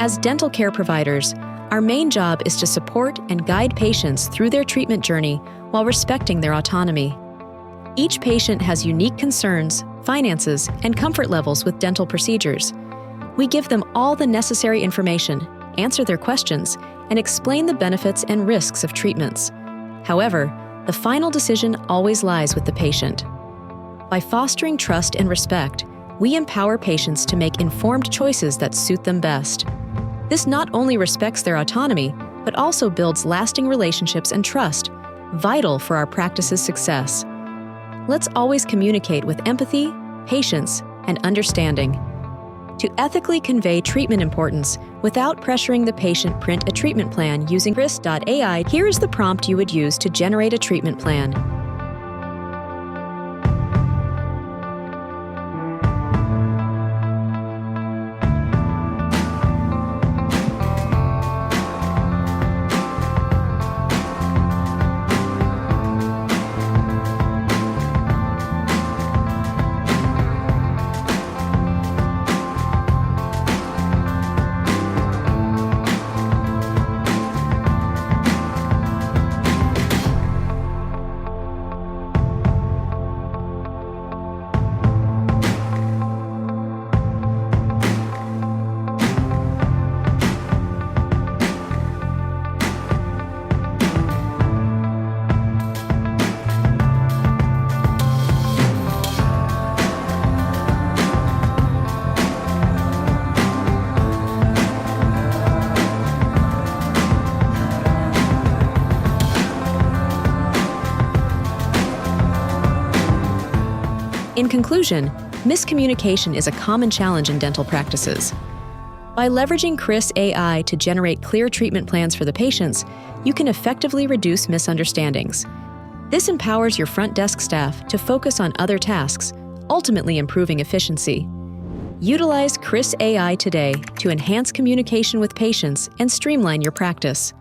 As dental care providers, our main job is to support and guide patients through their treatment journey while respecting their autonomy. Each patient has unique concerns, finances, and comfort levels with dental procedures. We give them all the necessary information, answer their questions, and explain the benefits and risks of treatments. However, the final decision always lies with the patient. By fostering trust and respect, we empower patients to make informed choices that suit them best. This not only respects their autonomy, but also builds lasting relationships and trust, vital for our practice's success. Let's always communicate with empathy, patience, and understanding. To ethically convey treatment importance without pressuring the patient, print a treatment plan using Kriss.AI. Here is the prompt you would use to generate a treatment plan. In conclusion, miscommunication is a common challenge in dental practices. By leveraging Kriss.AI to generate clear treatment plans for the patients, you can effectively reduce misunderstandings. This empowers your front desk staff to focus on other tasks, ultimately improving efficiency. Utilize Kriss.AI today to enhance communication with patients and streamline your practice.